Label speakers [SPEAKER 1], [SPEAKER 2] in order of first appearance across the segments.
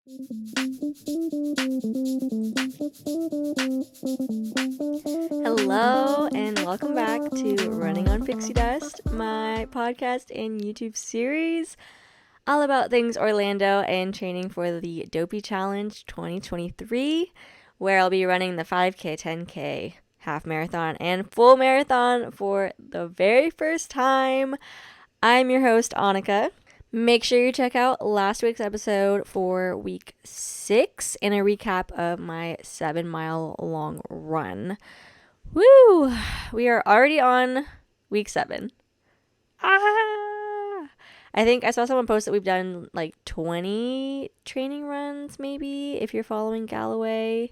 [SPEAKER 1] Hello and welcome back to Running on Pixie Dust, my podcast and YouTube series all about things Orlando and training for the Dopey Challenge 2023, where I'll be running the 5K, 10K, half marathon, and full marathon for the very first time. I'm your host, Annika. Make sure you check out last week's episode for week 6 and a recap of my 7-mile long run. Woo! We are already on week 7. I think I saw someone post that we've done like 20 training runs, maybe, if you're following Galloway.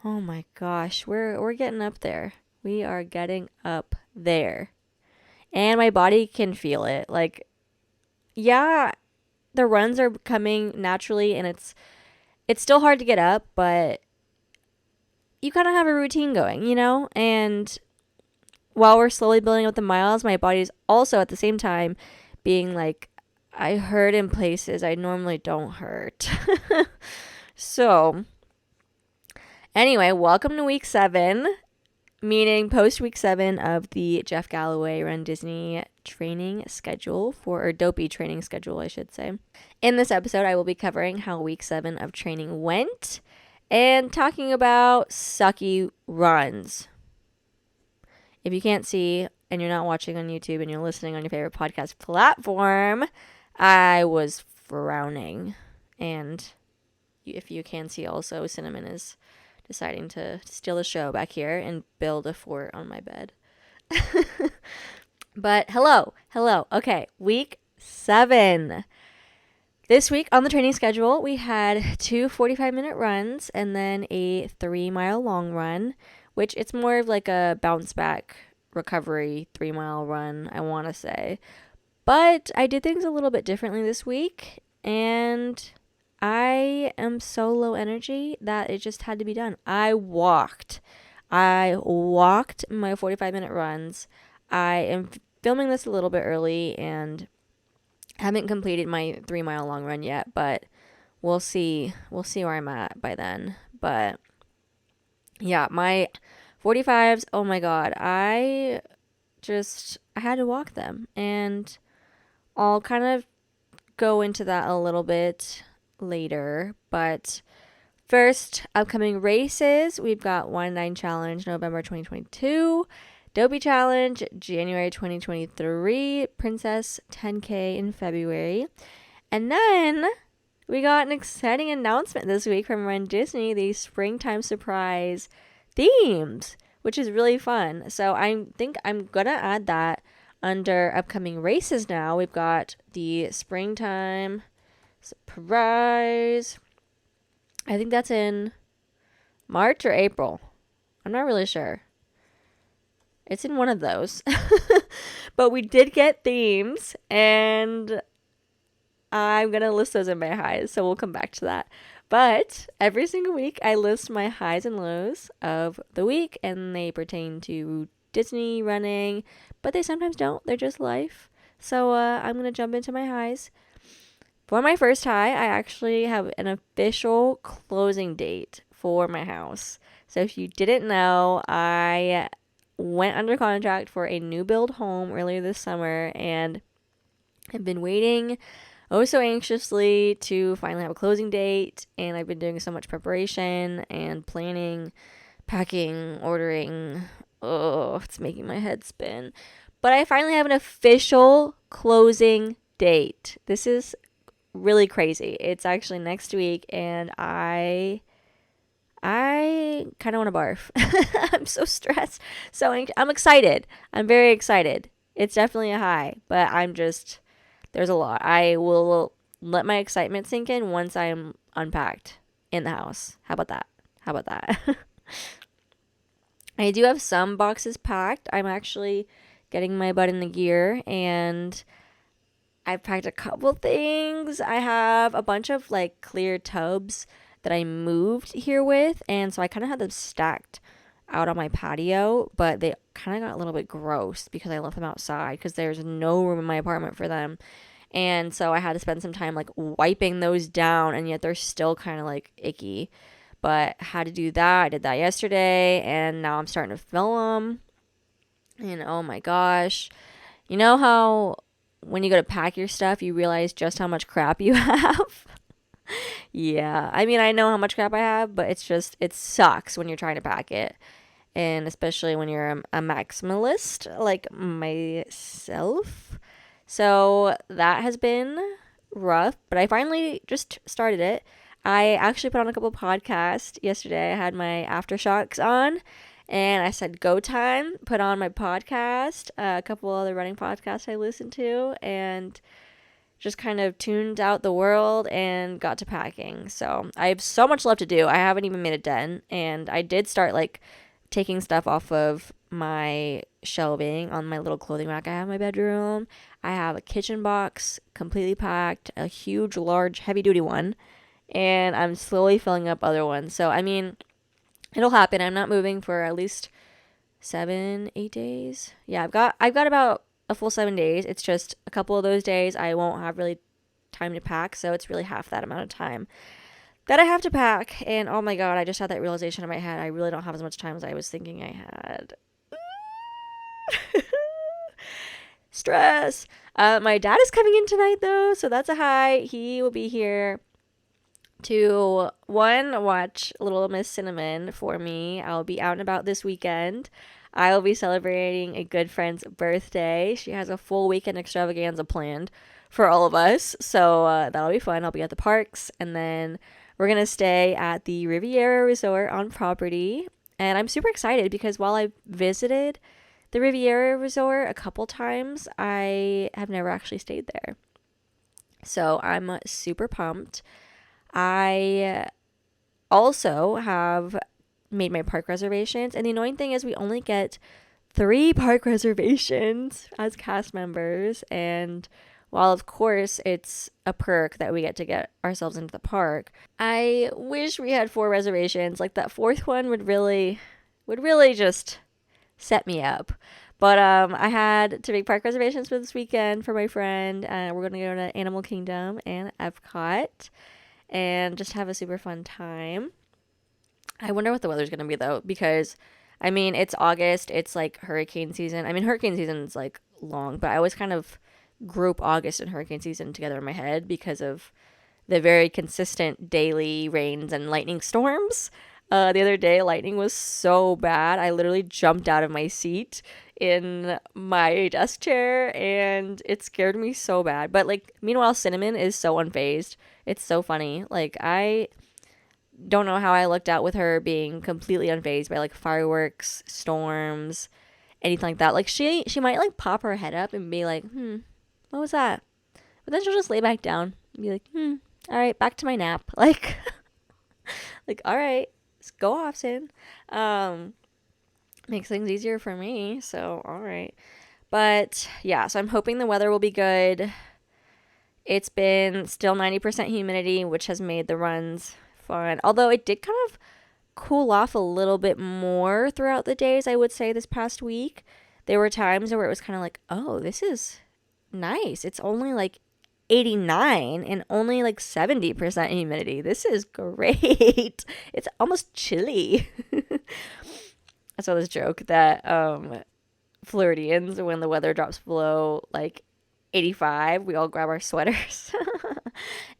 [SPEAKER 1] Oh my gosh, we're getting up there. We are getting up there. And my body can feel it. Like, yeah, the runs are coming naturally, and it's still hard to get up, but you kind of have a routine going, you know? And while we're slowly building up the miles, my body's also at the same time being like, I hurt in places I normally don't hurt. So, anyway, welcome to week 7. Meaning post week 7 of the Jeff Galloway Run Disney training schedule or Dopey training schedule, I should say. In this episode, I will be covering how week 7 of training went and talking about sucky runs. If you can't see and you're not watching on YouTube and you're listening on your favorite podcast platform, I was frowning. And if you can see also, Cinnamon is deciding to steal the show back here and build a fort on my bed. But hello. Okay, week 7. This week on the training schedule, we had 2 45-minute runs and then a 3-mile long run, which it's more of like a bounce back recovery 3-mile run, I want to say. But I did things a little bit differently this week, and I am so low energy that it just had to be done. I walked my 45-minute runs. I am filming this a little bit early and haven't completed my 3-mile long run yet, but we'll see where I'm at by then. But yeah, my 45s, oh my god, I had to walk them, and I'll kind of go into that a little bit later. But first, upcoming races, we've got 1-9 Challenge November 2022, Dopey Challenge January 2023, Princess 10K in February, and then we got an exciting announcement this week from Run Disney, the springtime surprise themes, which is really fun. So I think I'm gonna add that under upcoming races now. We've got the springtime surprise. I think that's in March or April. I'm not really sure. It's in one of those. But we did get themes, and I'm going to list those in my highs, so we'll come back to that. But every single week, I list my highs and lows of the week, and they pertain to Disney running, but they sometimes don't. They're just life. So I'm going to jump into my highs. For my first high, I actually have an official closing date for my house. So if you didn't know, I went under contract for a new build home earlier this summer, and I've been waiting so anxiously to finally have a closing date, and I've been doing so much preparation and planning, packing, ordering. Oh, it's making my head spin. But I finally have an official closing date. This is really crazy. It's actually next week, and I kind of want to barf. I'm so stressed. So I'm excited. I'm very excited. It's definitely a high, but there's a lot. I will let my excitement sink in once I'm unpacked in the house. How about that? I do have some boxes packed. I'm actually getting my butt in the gear, and I've packed a couple things. I have a bunch of like clear tubs that I moved here with, and so I kind of had them stacked out on my patio, but they kind of got a little bit gross because I left them outside because there's no room in my apartment for them. And so I had to spend some time like wiping those down, and yet they're still kind of like icky. But had to do that. I did that yesterday, and now I'm starting to fill them. And oh my gosh. You know how when you go to pack your stuff, you realize just how much crap you have? Yeah. I mean, I know how much crap I have, but it's just, it sucks when you're trying to pack it. And especially when you're a maximalist like myself. So that has been rough, but I finally just started it. I actually put on a couple podcasts yesterday. I had my aftershocks on, and I said go time, put on my podcast, a couple other running podcasts I listened to, and just kind of tuned out the world and got to packing. So I have so much left to do. I haven't even made a dent, and I did start like taking stuff off of my shelving on my little clothing rack I have in my bedroom. I have a kitchen box completely packed, a huge, large, heavy duty one, and I'm slowly filling up other ones. So, I mean, it'll happen. I'm not moving for at least 7-8 days. Yeah, I've got about a full 7 days. It's just a couple of those days I won't have really time to pack, so it's really half that amount of time that I have to pack. And oh my god, I just had that realization in my head. I really don't have as much time as I was thinking I had. Stress. My dad is coming in tonight though, so that's a high. He will be here to watch Little Miss Cinnamon for me. I'll be out and about this weekend. I will be celebrating a good friend's birthday. She has a full weekend extravaganza planned for all of us, so that'll be fun. I'll be at the parks, and then we're gonna stay at the Riviera Resort on property. And I'm super excited because while I visited the Riviera Resort a couple times, I have never actually stayed there. So I'm super pumped. I also have made my park reservations, and the annoying thing is we only get 3 park reservations as cast members, and while of course it's a perk that we get to get ourselves into the park, I wish we had 4 reservations. Like that 4th one would really just set me up. But I had to make park reservations for this weekend for my friend. We're going to go to Animal Kingdom and Epcot and just have a super fun time. I wonder what the weather's going to be though, because I mean, it's August, it's like hurricane season. I mean, hurricane season is like long, but I always kind of group August and hurricane season together in my head because of the very consistent daily rains and lightning storms. The other day, lightning was so bad. I literally jumped out of my seat in my desk chair, and it scared me so bad. But, like, meanwhile, Cinnamon is so unfazed. It's so funny. Like, I don't know how I looked out with her being completely unfazed by, like, fireworks, storms, anything like that. Like, she might, like, pop her head up and be like, what was that? But then she'll just lay back down and be like, all right, back to my nap. Like, like, all right. Go off, Sin. Makes things easier for me, so all right. But yeah, so I'm hoping the weather will be good. It's been still 90% humidity, which has made the runs fun. Although it did kind of cool off a little bit more throughout the days, I would say, this past week. There were times where it was kind of like, oh, this is nice. It's only like 89 and only like 70% humidity. This is great. It's almost chilly. I saw this joke that Floridians, when the weather drops below like 85, we all grab our sweaters.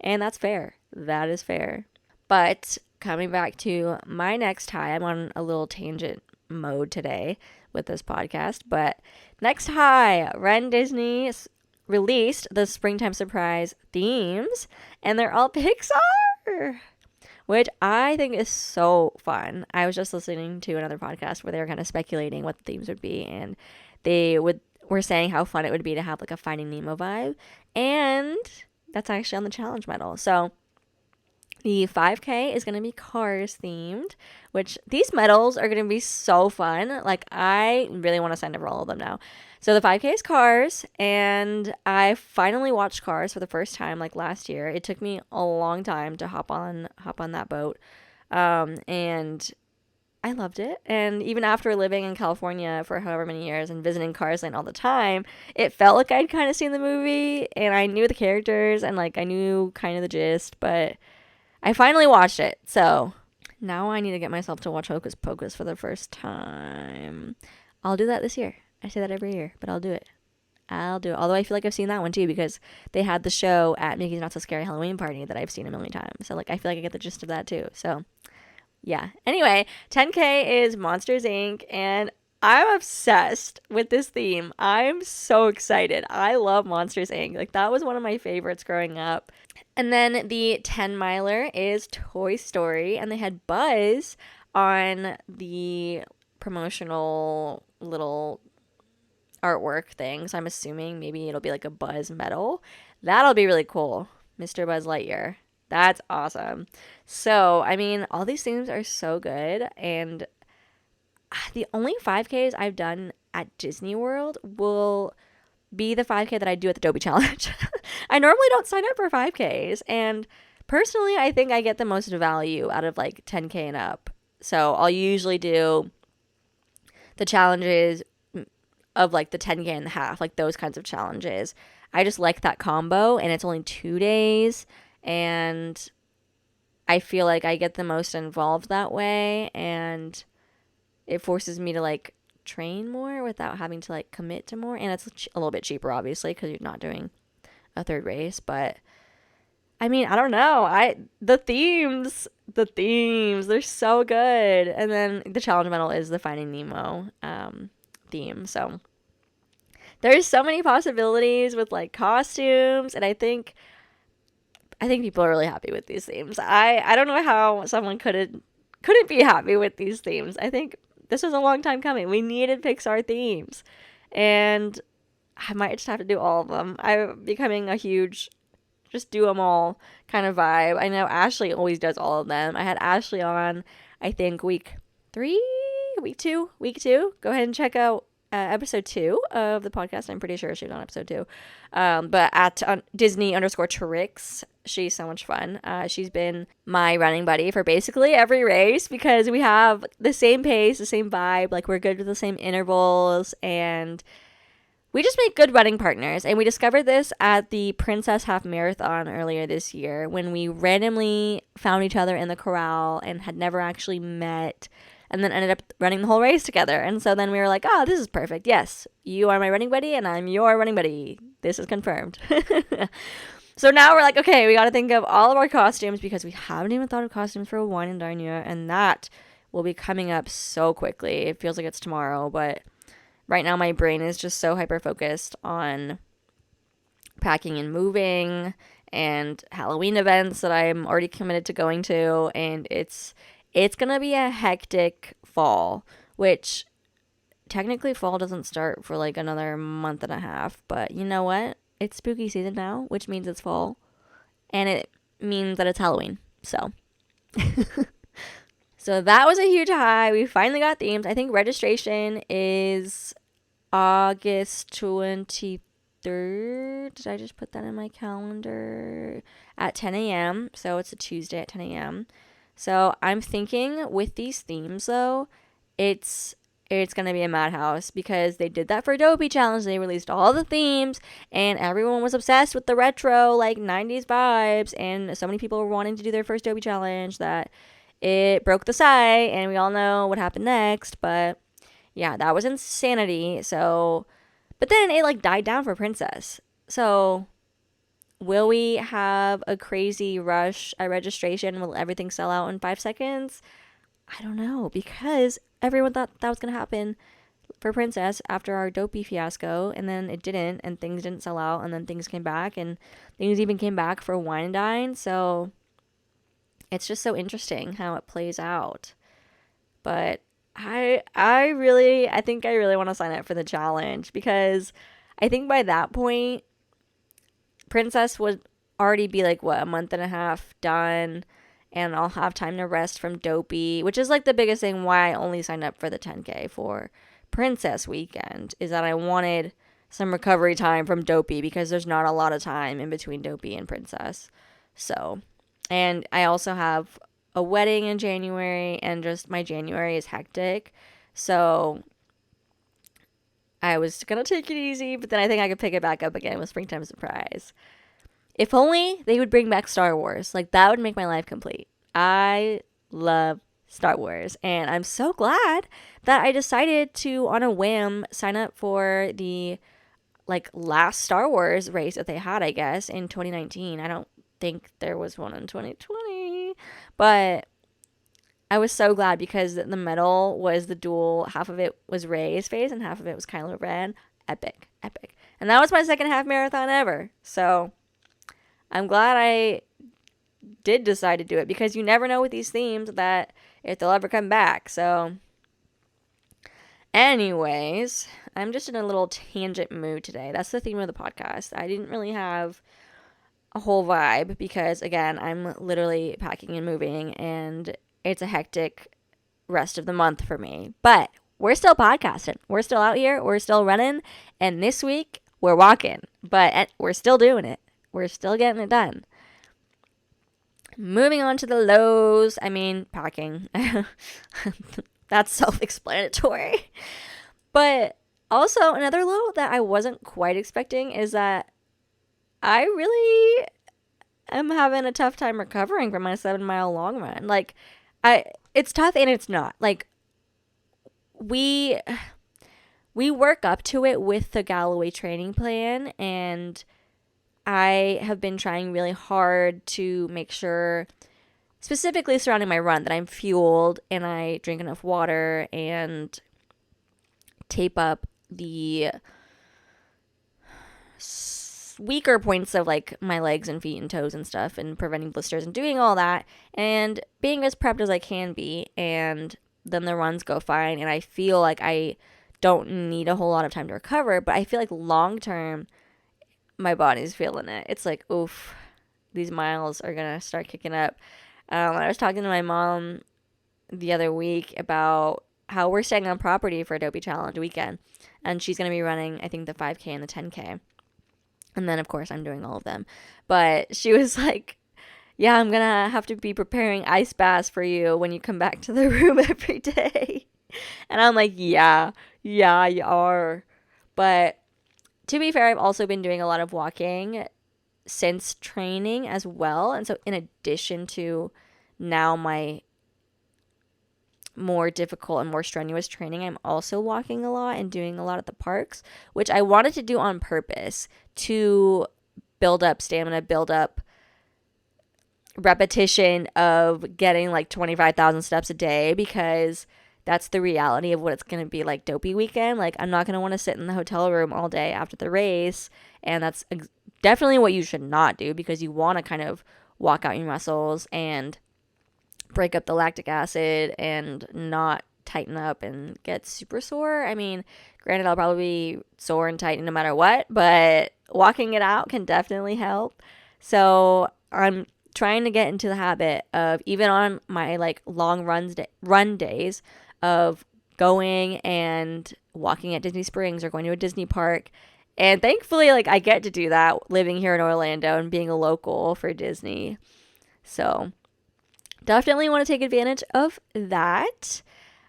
[SPEAKER 1] And that's fair. That is fair. But coming back to my next high, I'm on a little tangent mode today with this podcast. But next high, Run Disney released the springtime surprise themes, and they're all Pixar, which I think is so fun. I was just listening to another podcast where they were kind of speculating what the themes would be, and were saying how fun it would be to have like a Finding Nemo vibe, and that's actually on the challenge medal. So the 5K is going to be Cars themed, which these medals are going to be so fun. Like, I really want to sign up for all of them now. So the 5K is Cars, and I finally watched Cars for the first time like last year. It took me a long time to hop on that boat. And I loved it. And even after living in California for however many years and visiting Cars Land all the time, it felt like I'd kind of seen the movie and I knew the characters and like I knew kind of the gist, but I finally watched it. So now I need to get myself to watch Hocus Pocus for the first time. I'll do that this year. I say that every year, but I'll do it. I'll do it. Although I feel like I've seen that one too because they had the show at Mickey's Not So Scary Halloween Party that I've seen a million times. So like I feel like I get the gist of that too. So yeah. Anyway, 10K is Monsters Inc. and I'm obsessed with this theme. I'm so excited. I love Monsters Inc. Like that was one of my favorites growing up. And then the 10 miler is Toy Story, and they had Buzz on the promotional little artwork thing. So I'm assuming maybe it'll be like a Buzz medal. That'll be really cool. Mr. Buzz Lightyear. That's awesome. So, I mean, all these themes are so good. And the only 5Ks I've done at Disney World will be the 5K that I do at the Dopey Challenge. I normally don't sign up for 5Ks. And personally, I think I get the most value out of like 10K and up. So I'll usually do the challenges of like the 10K and a half, like those kinds of challenges. I just like that combo, and it's only 2 days. And I feel like I get the most involved that way, and it forces me to like train more without having to like commit to more, and it's a little bit cheaper obviously because you're not doing a third race. But I mean, I don't know, the themes, they're so good. And then the challenge medal is the Finding Nemo theme, so there's so many possibilities with like costumes, and I think people are really happy with these themes. I don't know how someone couldn't be happy with these themes. I think this was a long time coming. We needed Pixar themes, and I might just have to do all of them. I'm becoming a huge just do them all kind of vibe. I know Ashley always does all of them. I had Ashley on, I think week 2. Go ahead and check out episode 2 of the podcast. I'm pretty sure she was on episode 2. But at Disney_Tricks, she's so much fun. She's been my running buddy for basically every race because we have the same pace, the same vibe. Like we're good with the same intervals, and we just make good running partners. And we discovered this at the Princess Half Marathon earlier this year when we randomly found each other in the corral and had never actually met, and then ended up running the whole race together. And so then we were like, oh, this is perfect. Yes, you are my running buddy and I'm your running buddy. This is confirmed. So now we're like, okay, we got to think of all of our costumes because we haven't even thought of costumes for Wine and Dine yet. And that will be coming up so quickly. It feels like it's tomorrow, but right now my brain is just so hyper-focused on packing and moving and Halloween events that I'm already committed to going to. And it's going to be a hectic fall, which technically fall doesn't start for like another month and a half. But you know what? It's spooky season now, which means it's fall. And it means that it's Halloween. So so that was a huge high. We finally got themes. I think registration is August 23rd. Did I just put that in my calendar? At 10 a.m. So it's a Tuesday at 10 a.m. So I'm thinking with these themes though, it's going to be a madhouse because they did that for Dopey Challenge. They released all the themes and everyone was obsessed with the retro like 90s vibes, and so many people were wanting to do their first Dopey Challenge that it broke the site, and we all know what happened next. But yeah, that was insanity. So, but then it like died down for Princess. So will we have a crazy rush at registration? Will everything sell out in 5 seconds? I don't know, because everyone thought that was going to happen for Princess after our Dopey fiasco, and then it didn't, and things didn't sell out, and then things came back, and things even came back for Wine and Dine. So it's just so interesting how it plays out. But I think I really want to sign up for the challenge because I think by that point Princess would already be like a month and a half done, and I'll have time to rest from Dopey, which is like the biggest thing why I only signed up for the 10K for Princess weekend, is that I wanted some recovery time from Dopey because there's not a lot of time in between Dopey and Princess. So, and I also have a wedding in January, and just my January is hectic. So I was going to take it easy, but then I think I could pick it back up again with Springtime Surprise. If only they would bring back Star Wars. Like, that would make my life complete. I love Star Wars, and I'm so glad that I decided to, on a whim, sign up for the last Star Wars race that they had, I guess, in 2019. I don't think there was one in 2020, but I was so glad because the medal was the dual. Half of it was Rey's face and half of it was Kylo Ren. Epic. And that was my second half marathon ever. So I'm glad I did decide to do it, because you never know with these themes that if they'll ever come back. So anyways, I'm just in a little tangent mood today. That's the theme of the podcast. I didn't really have a whole vibe because, again, I'm literally packing and moving, and it's a hectic rest of the month for me. But we're still podcasting. We're still out here. We're still running. And this week, we're walking. But we're still doing it. We're still getting it done. Moving on to the lows. I mean, packing. That's self-explanatory. But also, another low that I wasn't quite expecting is that I really am having a tough time recovering from my 7-mile long run. Like, it's tough and it's not. Like, we work up to it with the Galloway training plan, and I have been trying really hard to make sure, specifically surrounding my run, that I'm fueled and I drink enough water and tape up the weaker points of my legs and feet and toes and stuff, and preventing blisters and doing all that and being as prepped as I can be. And then the runs go fine, and I feel like I don't need a whole lot of time to recover, but I feel like long term my body's feeling it. It's like, oof, these miles are gonna start kicking up. I was talking to my mom the other week about how we're staying on property for a Dopey Challenge weekend, and she's gonna be running, I think, the 5K and the 10K. And then, of course, I'm doing all of them. But she was like, yeah, I'm going to have to be preparing ice baths for you when you come back to the room every day. And I'm like, yeah, you are. But to be fair, I've also been doing a lot of walking since training as well. And so in addition to now my more difficult and more strenuous training, I'm also walking a lot and doing a lot at the parks, which I wanted to do on purpose to build up stamina, build up repetition of getting 25,000 steps a day, because that's the reality of what it's going to be like Dopey weekend. I'm not going to want to sit in the hotel room all day after the race, and that's definitely what you should not do, because you want to kind of walk out your muscles and break up the lactic acid and not tighten up and get super sore. I mean, granted, I'll probably be sore and tight no matter what, but walking it out can definitely help. So I'm trying to get into the habit of, even on my long run days, of going and walking at Disney Springs or going to a Disney park. And thankfully, I get to do that living here in Orlando and being a local for Disney. So definitely want to take advantage of that.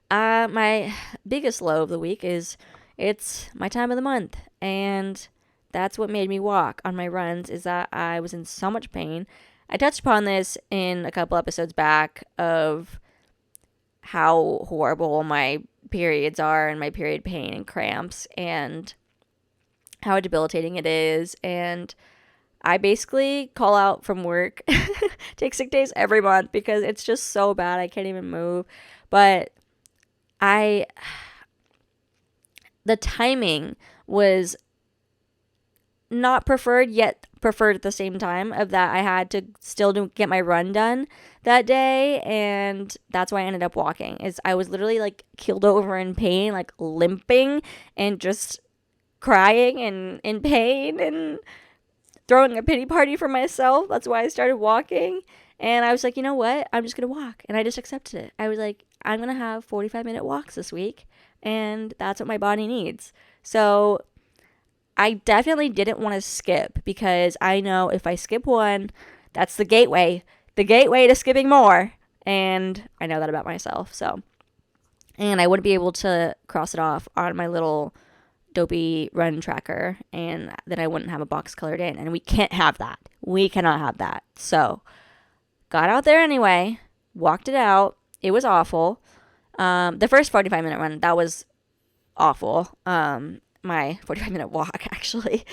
[SPEAKER 1] My biggest low of the week is it's my time of the month, and that's what made me walk on my runs, is that I was in so much pain. I touched upon this in a couple episodes back of how horrible my periods are and my period pain and cramps and how debilitating it is. And I basically call out from work, take sick days every month, because it's just so bad. I can't even move. But the timing was not preferred, yet preferred at the same time, of that I had to still get my run done that day. And that's why I ended up walking. I was literally keeled over in pain, limping and just crying and in pain and throwing a pity party for myself. That's why I started walking. And I was like, you know what? I'm just going to walk. And I just accepted it. I was like, I'm going to have 45-minute walks this week. And that's what my body needs. So I definitely didn't want to skip, because I know if I skip one, that's the gateway to skipping more. And I know that about myself. So, and I wouldn't be able to cross it off on my little Dopey run tracker, and then I wouldn't have a box colored in. And we can't have that. We cannot have that. So, got out there anyway, walked it out. It was awful. The first 45-minute run, that was awful. My 45-minute walk, actually.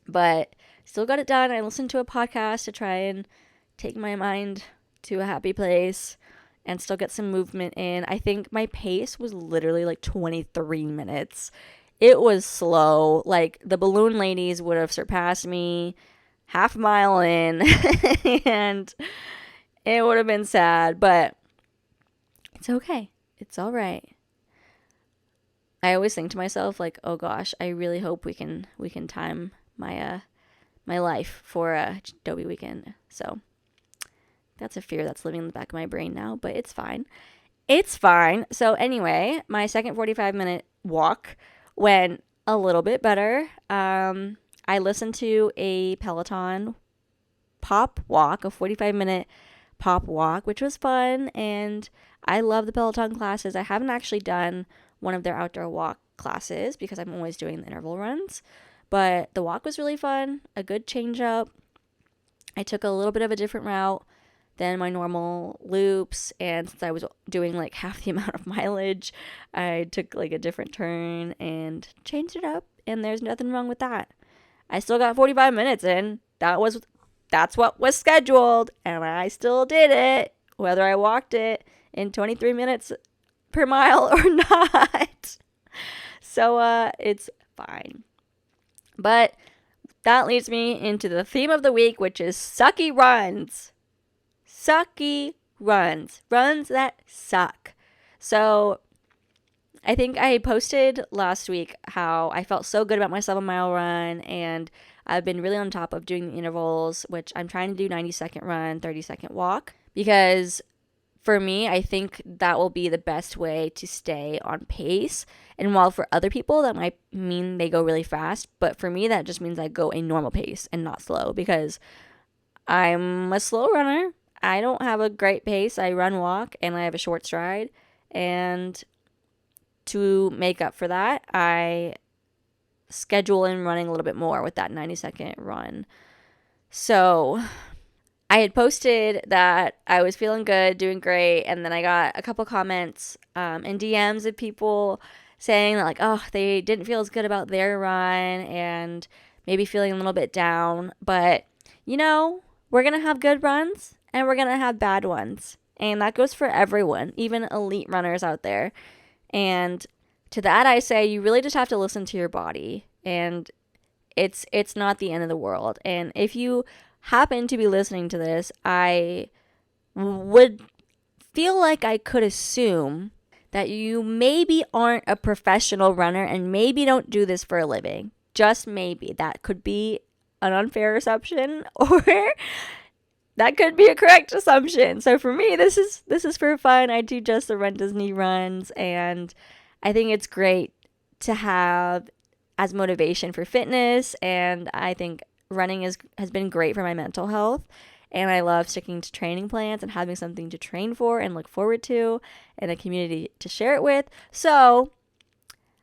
[SPEAKER 1] But still got it done. I listened to a podcast to try and take my mind to a happy place and still get some movement in. I think my pace was literally like 23 minutes. It was slow. Like, the balloon ladies would have surpassed me half a mile in, and it would have been sad, but it's okay. It's all right. I always think to myself, like, oh gosh, I really hope we can time my my life for a Dopey weekend. So that's a fear that's living in the back of my brain now, but it's fine. It's fine. So anyway, my second 45-minute walk went a little bit better. I listened to a Peloton pop walk, a 45-minute pop walk, which was fun, and I love the Peloton classes. I haven't actually done one of their outdoor walk classes because I'm always doing the interval runs, but the walk was really fun, a good change up. I took a little bit of a different route than my normal loops, and since I was doing like half the amount of mileage, I took like a different turn and changed it up, and there's nothing wrong with that. I still got 45 minutes in. That's what was scheduled, and I still did it, whether I walked it in 23 minutes per mile or not. So it's fine. But that leads me into the theme of the week, which is sucky runs. Sucky runs. Runs that suck. So I think I posted last week how I felt so good about my 7-mile run, and I've been really on top of doing the intervals, which I'm trying to do 90-second run, 30-second walk, because for me, I think that will be the best way to stay on pace. And while for other people, that might mean they go really fast, but for me, that just means I go a normal pace and not slow, because I'm a slow runner. I don't have a great pace. I run, walk, and I have a short stride. And to make up for that, I schedule in running a little bit more with that 90-second run. So I had posted that I was feeling good, doing great, and then I got a couple comments and DMs of people saying that, like, oh, they didn't feel as good about their run and maybe feeling a little bit down. But, you know, we're going to have good runs and we're going to have bad ones. And that goes for everyone, even elite runners out there. And to that I say, you really just have to listen to your body, and it's not the end of the world. And if you happen to be listening to this, I would feel like I could assume that you maybe aren't a professional runner and maybe don't do this for a living. Just maybe. That could be an unfair assumption, or that could be a correct assumption. So for me, this is for fun. I do just the Run Disney runs, and I think it's great to have as motivation for fitness, and I think running has been great for my mental health, and I love sticking to training plans and having something to train for and look forward to, and a community to share it with. So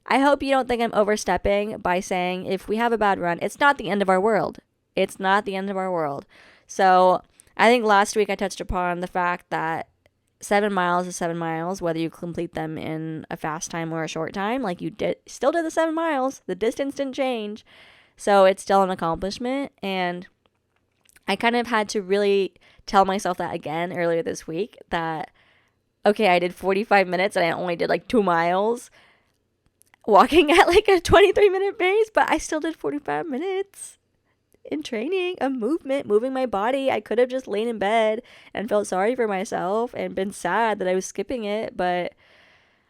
[SPEAKER 1] I hope you don't think I'm overstepping by saying if we have a bad run, it's not the end of our world. It's not the end of our world. So I think last week I touched upon the fact that 7 miles is 7 miles, whether you complete them in a fast time or a short time. Like, you still did the 7 miles. The distance didn't change. So it's still an accomplishment. And I kind of had to really tell myself that again earlier this week, that, okay, I did 45 minutes and I only did like 2 miles walking at like a 23-minute pace, but I still did 45 minutes in training, a movement, moving my body. I could have just lain in bed and felt sorry for myself and been sad that I was skipping it, but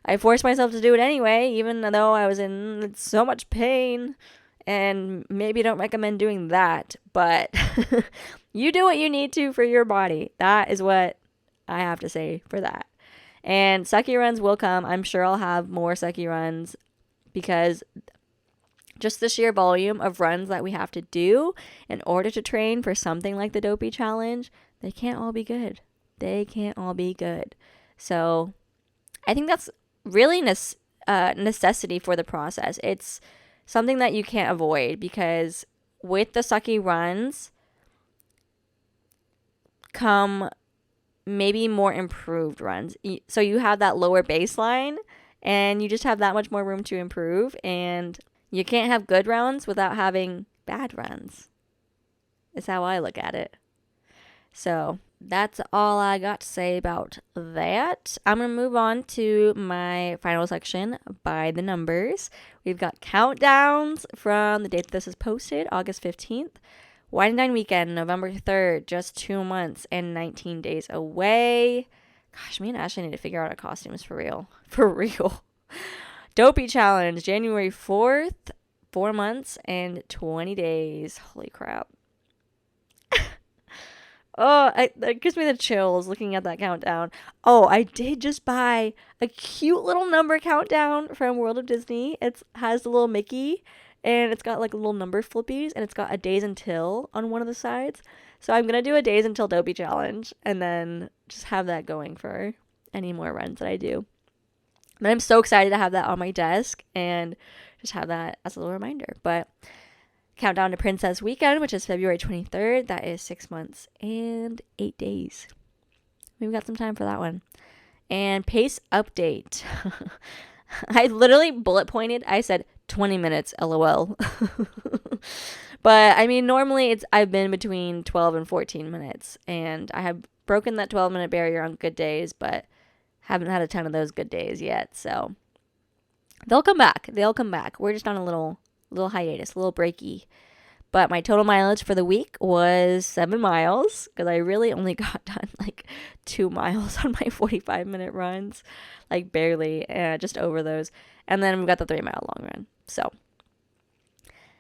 [SPEAKER 1] I forced myself to do it anyway, even though I was in so much pain. And maybe don't recommend doing that, but you do what you need to for your body. That is what I have to say for that. And sucky runs will come. I'm sure I'll have more sucky runs, because just the sheer volume of runs that we have to do in order to train for something like the Dopey Challenge, They can't all be good. They can't all be good. So I think that's really necessity for the process. It's something that you can't avoid, because with the sucky runs come maybe more improved runs. So you have that lower baseline and you just have that much more room to improve, and you can't have good runs without having bad runs. Is how I look at it. So that's all I got to say about that. I'm going to move on to my final section, by the numbers. We've got countdowns from the date that this is posted, August 15th. Wine and Dine Weekend, November 3rd, just 2 months and 19 days away. Gosh, me and Ashley need to figure out our costumes for real. For real. Dopey Challenge, January 4th, 4 months and 20 days. Holy crap. Oh, that gives me the chills looking at that countdown. Oh, I did just buy a cute little number countdown from World of Disney. It has the little Mickey, and it's got like little number flippies, and it's got a days until on one of the sides. So I'm going to do a days until Dopey challenge, and then just have that going for any more runs that I do. But I'm so excited to have that on my desk and just have that as a little reminder. But Countdown to Princess Weekend, which is February 23rd. That is 6 months and 8 days. We've got some time for that one. And pace update. I literally bullet pointed. I said 20 minutes, LOL. But I mean, normally I've been between 12 and 14 minutes. And I have broken that 12-minute barrier on good days, but haven't had a ton of those good days yet. So they'll come back. We're just on a little hiatus, a little breaky. But my total mileage for the week was 7 miles, because I really only got done like 2 miles on my 45-minute runs, like barely, just over those. And then we got the 3-mile long run. So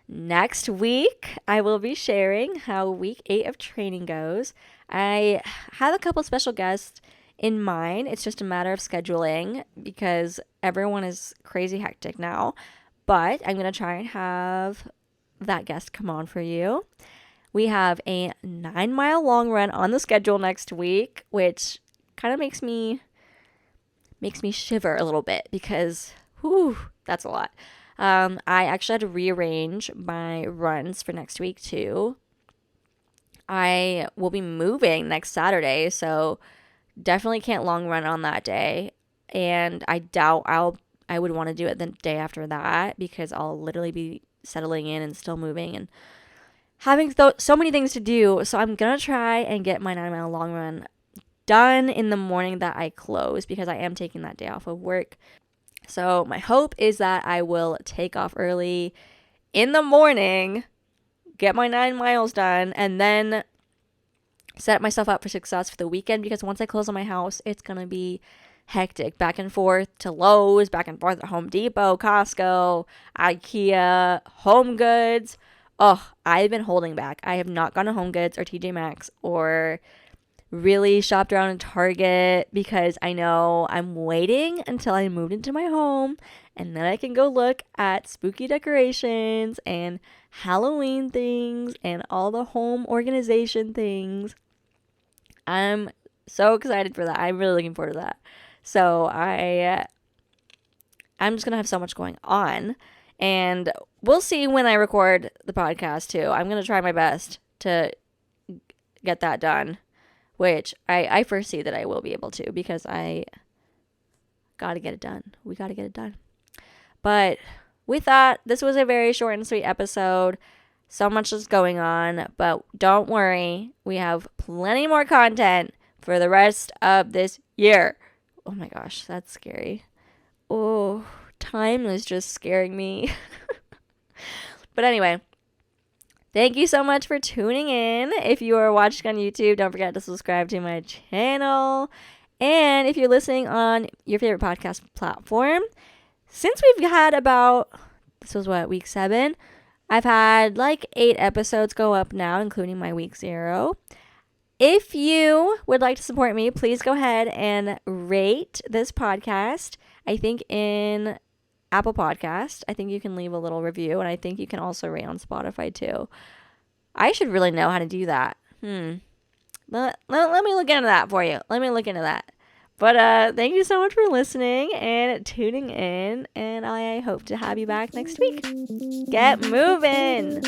[SPEAKER 1] next week, I will be sharing how week 8 of training goes. I have a couple special guests in mind. It's just a matter of scheduling, because everyone is crazy hectic now. But I'm going to try and have that guest come on for you. We have a 9-mile long run on the schedule next week, which kind of makes me shiver a little bit, because that's a lot. I actually had to rearrange my runs for next week too. I will be moving next Saturday, so definitely can't long run on that day. And I doubt I would want to do it the day after that, because I'll literally be settling in and still moving and having so many things to do. So I'm going to try and get my 9-mile long run done in the morning that I close, because I am taking that day off of work. So my hope is that I will take off early in the morning, get my 9 miles done, and then set myself up for success for the weekend, because once I close on my house, it's going to be hectic, back and forth to Lowe's, back and forth at Home Depot, Costco, IKEA, Home Goods. Oh, I've been holding back. I have not gone to Home Goods or TJ Maxx or really shopped around in Target, because I know I'm waiting until I moved into my home, and then I can go look at spooky decorations and Halloween things and all the home organization things. I'm so excited for that. I'm really looking forward to that. So I'm just going to have so much going on, and we'll see when I record the podcast too. I'm going to try my best to get that done, which I foresee that I will be able to, because I got to get it done. We got to get it done. But with that, this was a very short and sweet episode. So much is going on, but don't worry. We have plenty more content for the rest of this year. Oh my gosh, that's scary. Oh, time is just scaring me. But anyway, thank you so much for tuning in. If you are watching on YouTube, don't forget to subscribe to my channel. And if you're listening on your favorite podcast platform, since we've had this was week 7? I've had like 8 episodes go up now, including my week 0. If you would like to support me, please go ahead and rate this podcast. I think in Apple Podcast, I think you can leave a little review, and I think you can also rate on Spotify too. I should really know how to do that. Let me look into that for you. Let me look into that. But thank you so much for listening and tuning in, and I hope to have you back next week. Get moving!